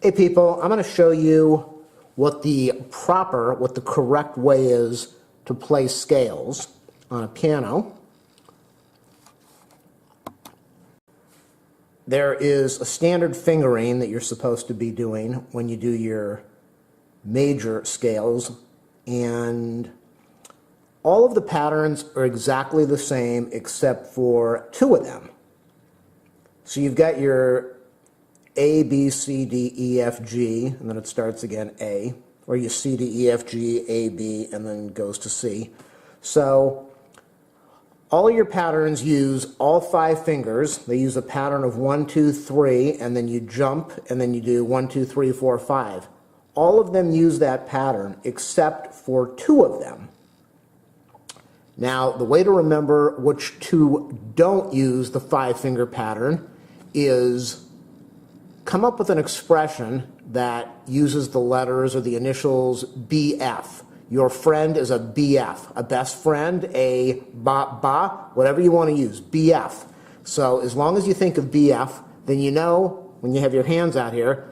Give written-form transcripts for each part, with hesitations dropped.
Hey people, I'm going to show you what the correct way is to play scales on a piano. There is a standard fingering that you're supposed to be doing when you do your major scales, and all of the patterns are exactly the same except for two of them. So you've got your A, B, C, D, E, F, G, and then it starts again A, or you C, D, E, F, G, A, B, and then goes to C. So all of your patterns use all 5 fingers. They use a pattern of 1, 2, 3, and then you jump, and then you do 1, 2, 3, 4, 5. All of them use that pattern except for 2 of them. Now, the way to remember which 2 don't use the 5-finger pattern is come up with an expression that uses the letters or the initials BF. Your friend is a BF, a best friend, a ba, whatever you want to use, BF. So as long as you think of BF, then you know when you have your hands out here,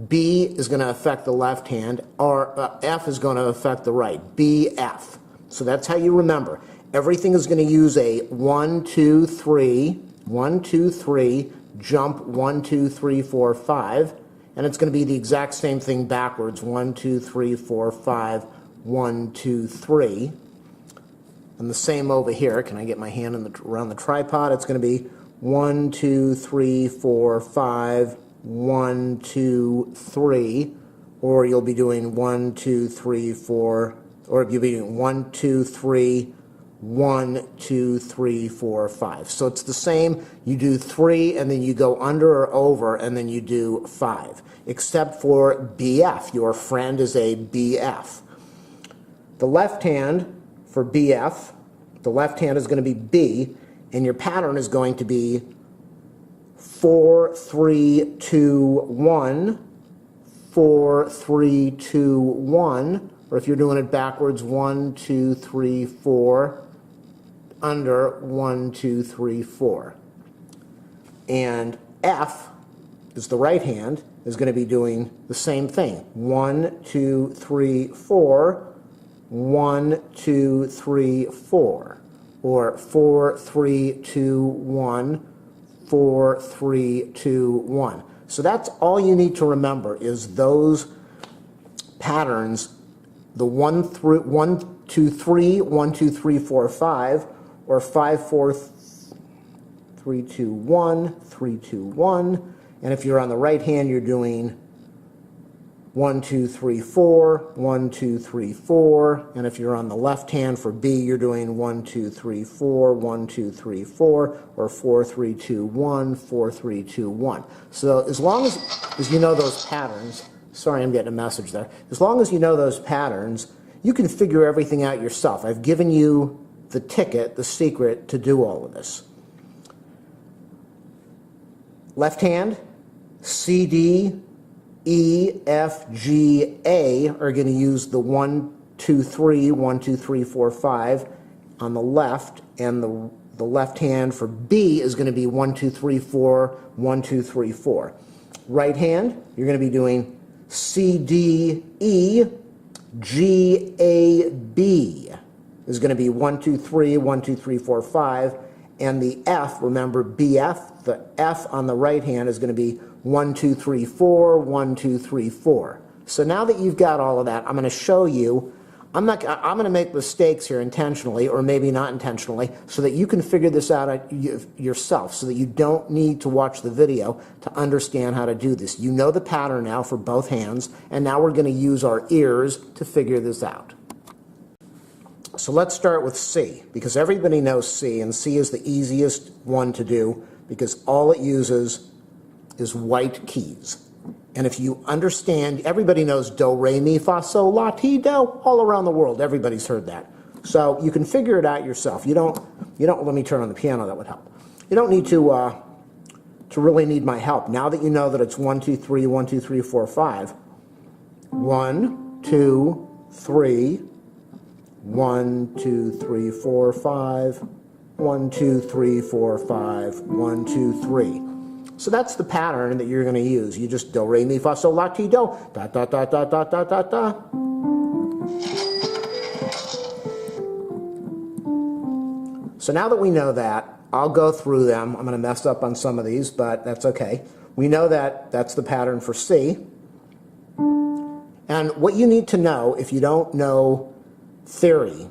B is going to affect the left hand, or F is going to affect the right, BF. So that's how you remember. Everything is going to use a 1, 2, 3, 1, 2, 3, jump 1, 2, 3, 4, 5, and it's going to be the exact same thing backwards, 1, 2, 3, 4, 5, 1, 2, 3. And the same over here. Can I get my hand around the tripod? It's going to be 1, 2, 3, 4, 5, 1, 2, 3, or you'll be doing 1, 2, 3, 4, or you'll be doing 1, 2, 3, 1, 2, 3, 4, 5. So it's the same. You do 3 and then you go under or over and then you do 5. Except for BF. Your friend is a BF. The left hand for BF, the left hand is going to be B, and your pattern is going to be 4, 3, 2, 1, 4, 3, 2, 1, or if you're doing it backwards, 1, 2, 3, 4, under 1, 2, 3, 4. And F is the right hand, is going to be doing the same thing. 1, 2, 3, 4, 1, 2, 3, 4. Or 4, 3, 2, 1, 4, 3, 2, 1. So that's all you need to remember is those patterns, the 1, 2, 3, 1, 2, 3, 4, 5, or 5, 4, 3, 2, 1, 3, 2, 1. And if you're on the right hand, you're doing 1, 2, 3, 4, 1, 2, 3, 4. And if you're on the left hand for B, you're doing 1, 2, 3, 4, 1, 2, 3, 4, or 4, 3, 2, 1, 4, 3, 2, 1. So as long as you know those patterns, sorry, I'm getting a message there. As long as you know those patterns, you can figure everything out yourself. I've given you the ticket, the secret to do all of this. Left hand, C, D, E, F, G, A are going to use the 1, 2, 3, 1, 2, 3, 4, 5 on the left, and the left hand for B is going to be 1, 2, 3, 4, 1, 2, 3, 4. Right hand, you're going to be doing C, D, E, G, A, B is going to be 1, 2, 3, 1, 2, 3, 4, 5, and the F, remember BF, the F on the right hand is going to be 1, 2, 3, 4, 1, 2, 3, 4. So now that you've got all of that, I'm going to show you, I'm going to make mistakes here intentionally, or maybe not intentionally, so that you can figure this out yourself, so that you don't need to watch the video to understand how to do this. You know the pattern now for both hands, and now we're going to use our ears to figure this out. So let's start with C, because everybody knows C, and C is the easiest one to do, because all it uses is white keys. And if you understand, everybody knows do, re, mi, fa, sol, la, ti, do, all around the world. Everybody's heard that. So you can figure it out yourself. You don't, let me turn on the piano, that would help. You don't need to really need my help. Now that you know that it's 1, 2, 3, 1, 2, 3, 4, 5. 1, 2, 3, 1, 2, 3, 4, 5. 1, 2, 3, 4, 5. 1, 2, 3. So that's the pattern that you're going to use. You just do, re, mi, fa, sol, la, ti, do, da, da, da, da, da, da, da, da. So now that we know that, I'll go through them. I'm going to mess up on some of these, but that's okay. We know that that's the pattern for C. And what you need to know, if you don't know theory,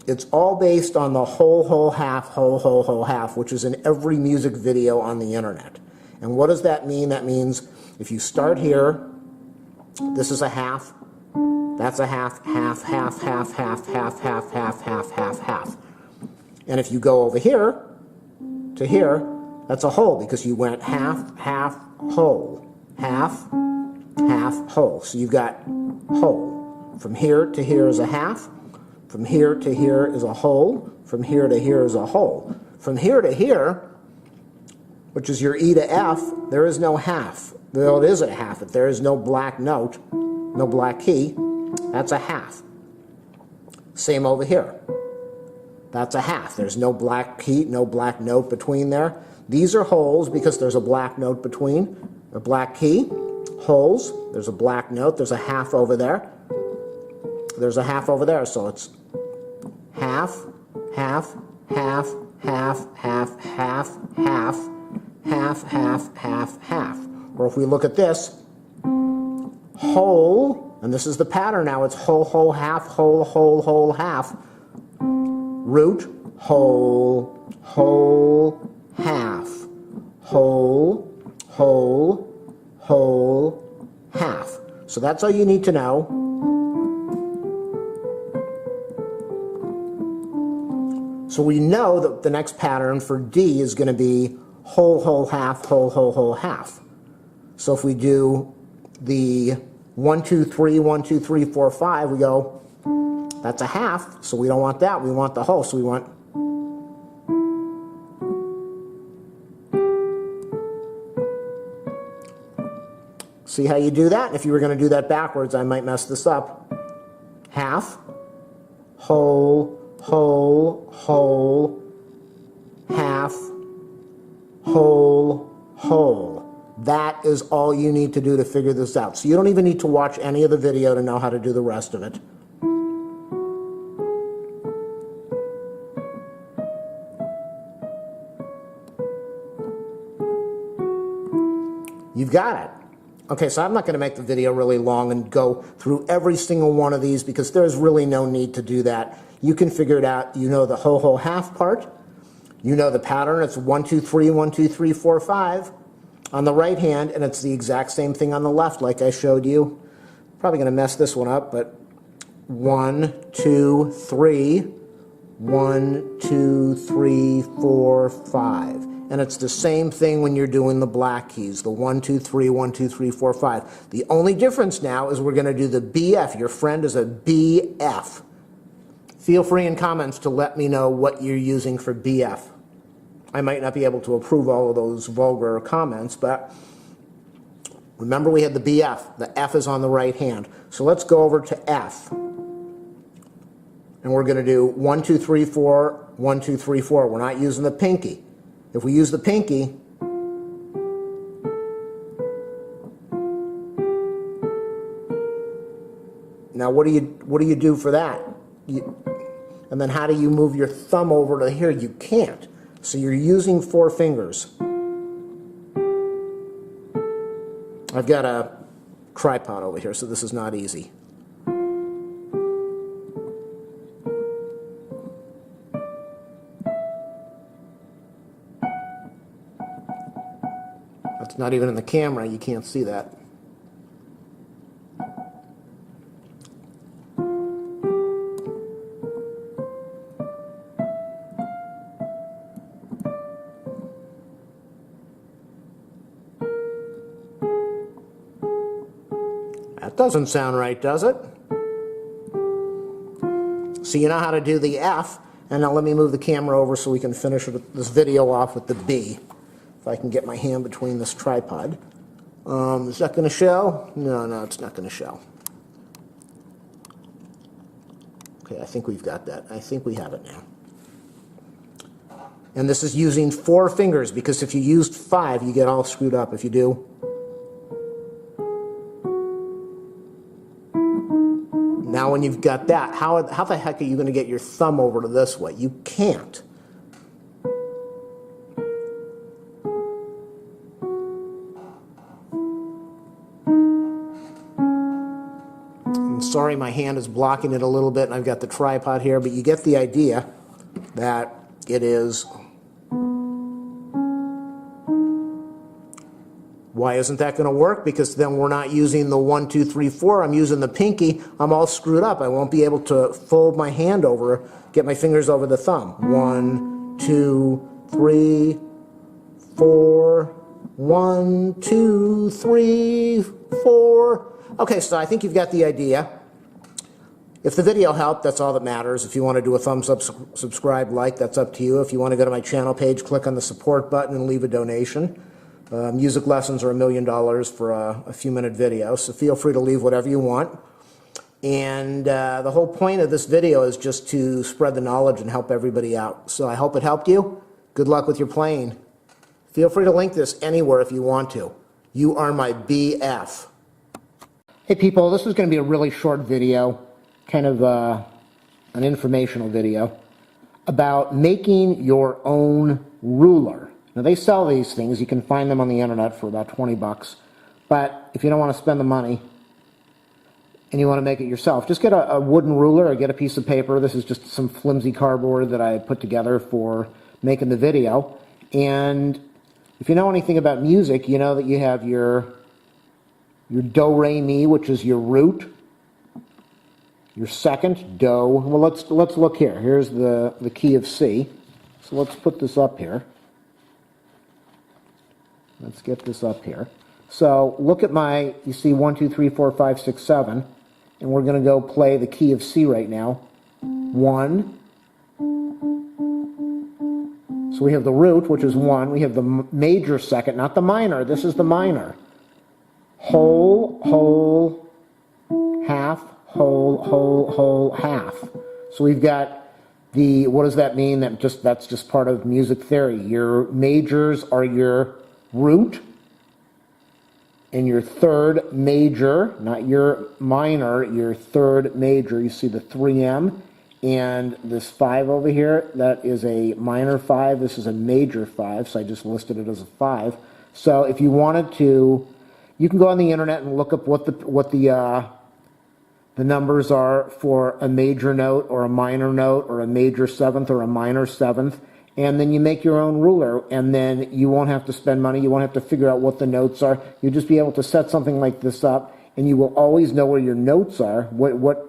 it's all based on the whole, whole, half, whole, whole, whole, half, which is in every music video on the internet. And what does that mean? That means if you start here, this is a half, that's a half, half, half, half, half, half, half, half, half, half, half. And if you go over here to here, that's a whole, because you went half, half, whole, half, half, whole. So you've got whole. From here to here is a half. From here to here is a whole. From here to here is a whole. From here to here, which is your E to F, there is no half. Well, it is a half. If there is no black note, no black key, that's a half. Same over here. That's a half. There's no black key, no black note between there. These are wholes because there's a black note between, a black key. Wholes, there's a black note, there's a half over there. There's a half over there, so it's half, half, half, half, half, half, half, half, half, half, half. Or if we look at this, whole, and this is the pattern now, it's whole, whole, half, whole, whole, whole, half. Root, whole, whole, half, whole, whole, whole, half. So that's all you need to know. So we know that the next pattern for D is going to be whole, whole, half, whole, whole, whole, half. So if we do the 1, 2, 3, 1, 2, 3, 4, 5, we go, that's a half, so we don't want that. We want the whole, so we want see how you do that? If you were going to do that backwards, I might mess this up. Half, whole, whole, whole, half, whole, whole. That is all you need to do to figure this out. So you don't even need to watch any of the video to know how to do the rest of it. You've got it. Okay, so I'm not going to make the video really long and go through every single one of these because there's really no need to do that. You can figure it out. You know the whole, whole, half part. You know the pattern. It's 1, 2, 3, 1, 2, 3, 4, 5 on the right hand, and it's the exact same thing on the left like I showed you. Probably going to mess this one up, but 1, 2, 3, 1, 2, 3, 4, 5. And it's the same thing when you're doing the black keys, the 1, 2, 3, 1, 2, 3, 4, 5. The only difference now is we're going to do the BF. Your friend is a BF. Feel free in comments to let me know what you're using for BF. I might not be able to approve all of those vulgar comments, but remember we had the BF. The F is on the right hand. So let's go over to F. And we're going to do 1, 2, 3, 4, 1, 2, 3, 4. We're not using the pinky. If we use the pinky, now what do you do for that? And then how do you move your thumb over to here? You can't. So you're using 4 fingers. I've got a tripod over here, so this is not easy. That's not even in the camera, you can't see that. That doesn't sound right, does it? So you know how to do the F, and now let me move the camera over so we can finish this video off with the B. If I can get my hand between this tripod. Is that going to show? No, it's not going to show. Okay, I think we've got that. I think we have it now. And this is using 4 fingers, because if you used 5, you get all screwed up if you do. Now when you've got that, how the heck are you going to get your thumb over to this way? You can't. I'm sorry my hand is blocking it a little bit and I've got the tripod here, but you get the idea that it is. Why isn't that going to work? Because then we're not using the 1, 2, 3, 4. I'm using the pinky. I'm all screwed up. I won't be able to fold my hand over, get my fingers over the thumb. 1, 2, 3, 4. 1, 2, 3, 4. Okay, so I think you've got the idea. If the video helped, that's all that matters. If you want to do a thumbs up, subscribe, like, that's up to you. If you want to go to my channel page, click on the support button and leave a donation. Music lessons are $1 million for a few-minute video, so feel free to leave whatever you want. And the whole point of this video is just to spread the knowledge and help everybody out. So I hope it helped you. Good luck with your playing. Feel free to link this anywhere if you want to. You are my BF. Hey people, this is going to be a really short video, kind of an informational video, about making your own ruler. Now they sell these things, you can find them on the internet for about 20 bucks, but if you don't want to spend the money and you want to make it yourself, just get a wooden ruler or get a piece of paper. This is just some flimsy cardboard that I put together for making the video. And if you know anything about music, you know that you have your do, re, mi, which is your root, your second, do. Well, let's look here. Here's the key of C. So let's put this up here. Let's get this up here. So look at my, you see 1, 2, 3, 4, 5, 6, 7, and we're going to go play the key of C right now. 1. So we have the root, which is 1. We have the major second, not the minor. This is the minor. Whole, whole, half, whole, whole, whole, half. So we've got the, what does that mean? That's just part of music theory. Your majors are your root and your third major, not your minor, your third major. You see the 3M and this 5 over here, that is a minor 5. This is a major 5, so I just listed it as a 5. So if you wanted to, you can go on the internet and look up what the numbers are for a major note or a minor note or a major 7th or a minor 7th. And then you make your own ruler, and then you won't have to spend money. You won't have to figure out what the notes are. You'll just be able to set something like this up, and you will always know where your notes are,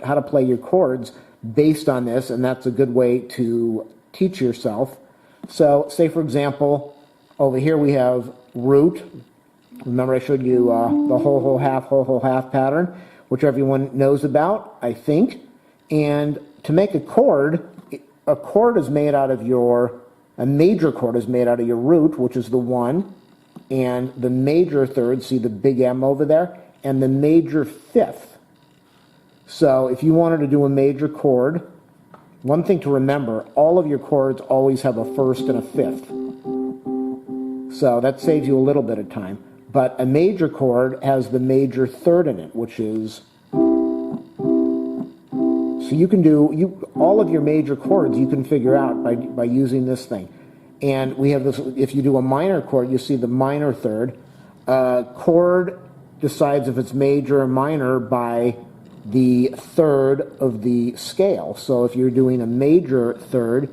how to play your chords based on this, and that's a good way to teach yourself. So, say for example, over here we have root. Remember I showed you the whole, whole, half pattern, which everyone knows about, I think. And to make a chord is made out of a major chord is made out of your root, which is the 1, and the major third, see the big M over there, and the major 5th. So if you wanted to do a major chord, one thing to remember, all of your chords always have a 1st and a 5th. So that saves you a little bit of time. But a major chord has the major 3rd in it, which is, so you can do, all of your major chords you can figure out by using this thing. And we have this, if you do a minor chord, you see the minor 3rd. Chord decides if it's major or minor by the 3rd of the scale. So if you're doing a major 3rd,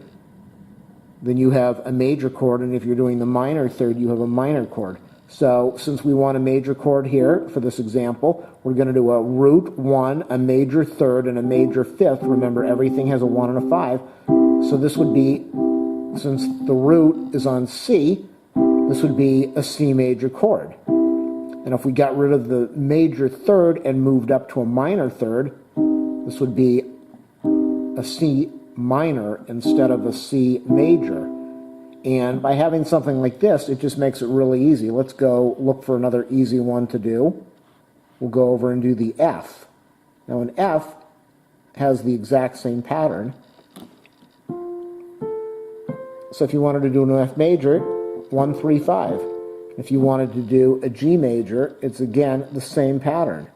then you have a major chord, and if you're doing the minor 3rd, you have a minor chord. So since we want a major chord here, for this example, we're going to do a root 1, a major 3rd, and a major 5th. Remember, everything has a 1 and a 5. So this would be, since the root is on C, this would be a C major chord. And if we got rid of the major 3rd and moved up to a minor 3rd, this would be a C minor instead of a C major. And by having something like this, it just makes it really easy. Let's go look for another easy one to do. We'll go over and do the F. Now an F has the exact same pattern. So if you wanted to do an F major, 1, 3, 5. If you wanted to do a G major, it's again the same pattern.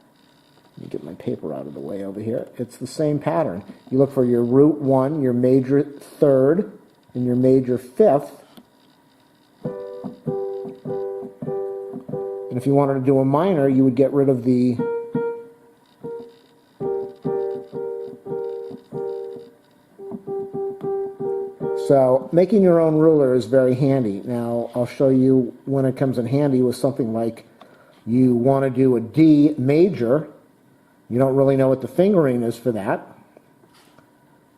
Let me get my paper out of the way over here. It's the same pattern. You look for your root 1, your major 3rd, and your major 5th. And if you wanted to do a minor, you would get rid of the So making your own ruler is very handy. Now I'll show you when it comes in handy with something like you want to do a D major. You don't really know what the fingering is for that,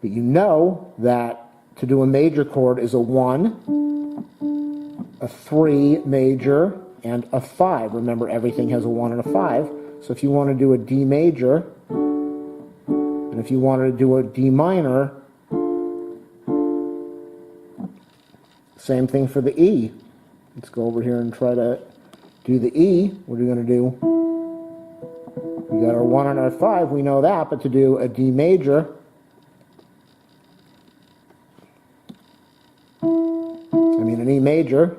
but you know that to do a major chord is a 1, a 3 major, and a 5. Remember, everything has a 1 and a 5. So if you want to do a D major, and if you wanted to do a D minor, same thing for the E. Let's go over here and try to do the E. What are we going to do? We got our 1 and our 5, we know that, but to do a D major, an E major.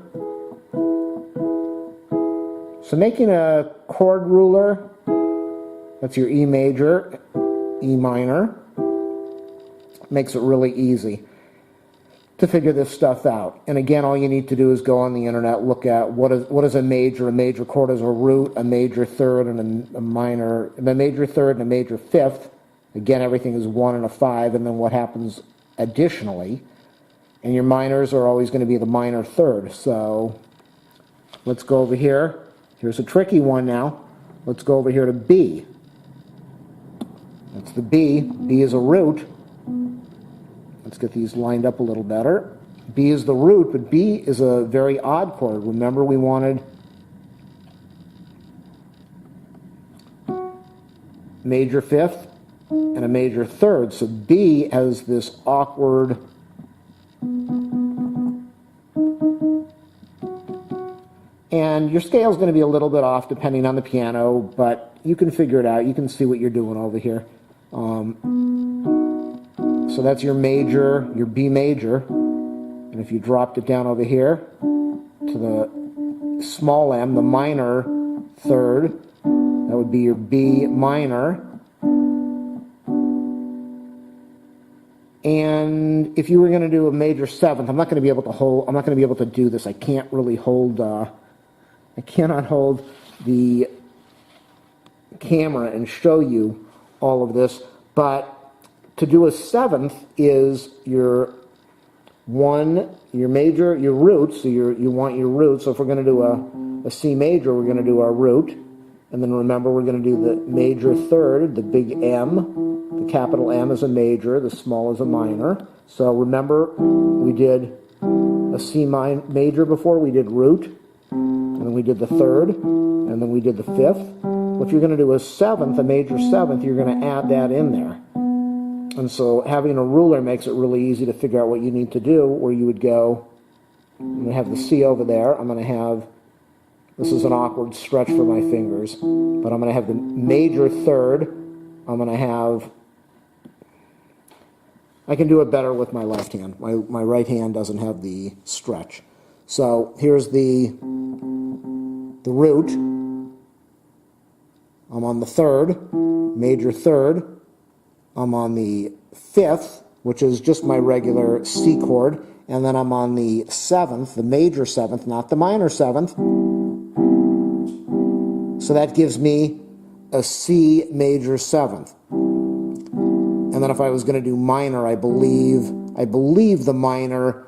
So making a chord ruler, that's your E major, E minor, makes it really easy to figure this stuff out. And again, all you need to do is go on the internet, look at what is a major. A major chord is a root, a major 3rd, and a minor, and a major 3rd and a major 5th. Again, everything is 1 and a 5, and then what happens additionally. And your minors are always going to be the minor 3rd. So let's go over here. Here's a tricky one now. Let's go over here to B. That's the B. B is a root. Let's get these lined up a little better. B is the root, but B is a very odd chord. Remember, we wanted major 5th and a major 3rd. So B has this awkward and your scale is going to be a little bit off depending on the piano, but you can figure it out. You can see what you're doing over here. So that's your major, your B major. And if you dropped it down over here to the small m, the minor 3rd, that would be your B minor. And if you were going to do a major 7th, I'm not going to be able to do this. I can't really hold, I cannot hold the camera and show you all of this, but to do a 7th is your 1, your major, your root, so you want your root. So if we're going to do a C major, we're going to do our root. And then remember, we're going to do the major 3rd, the big M. The capital M is a major, the small is a minor. So remember, we did a C major before, we did root, and then we did the 3rd, and then we did the 5th. Well, if you're going to do a 7th, a major 7th, you're going to add that in there. And so having a ruler makes it really easy to figure out what you need to do, where you would go, I'm going to have the C over there, I'm going to have, this is an awkward stretch for my fingers, but I'm going to have the major 3rd, I'm going to have, I can do it better with my left hand. My right hand doesn't have the stretch. So here's the root, I'm on the 3rd, major 3rd, I'm on the 5th, which is just my regular C chord, and then I'm on the 7th, the major 7th, not the minor 7th. So that gives me a C major 7th. And then if I was going to do minor, I believe the minor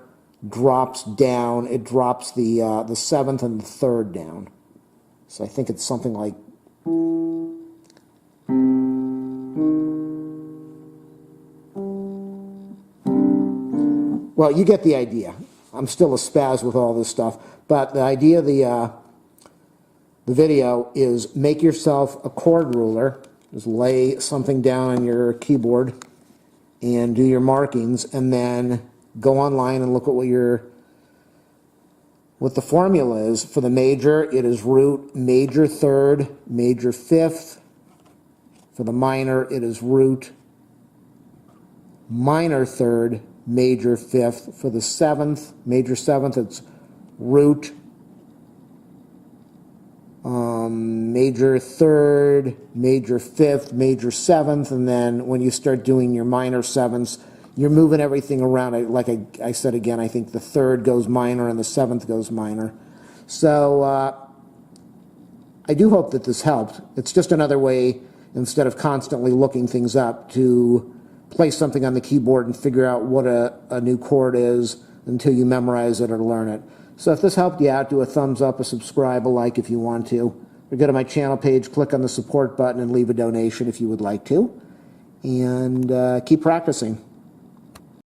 drops down. It drops the 7th and the 3rd down. So I think it's something like, well, you get the idea. I'm still a spaz with all this stuff. But the idea of the video is make yourself a chord ruler. Just lay something down on your keyboard and do your markings, and then go online and look at what the formula is. For the major, it is root, major 3rd, major 5th. For the minor, it is root, minor 3rd, major fifth. For the seventh, major seventh, it's root, major third, major fifth, major seventh, and then when you start doing your minor sevenths, you're moving everything around. Like I said again, I think the third goes minor and the seventh goes minor. So I do hope that this helped. It's just another way, instead of constantly looking things up, to place something on the keyboard and figure out what a new chord is until you memorize it or learn it. So if this helped you out, do a thumbs up, a subscribe, a like if you want to. Or go to my channel page, click on the support button, and leave a donation if you would like to. And keep practicing.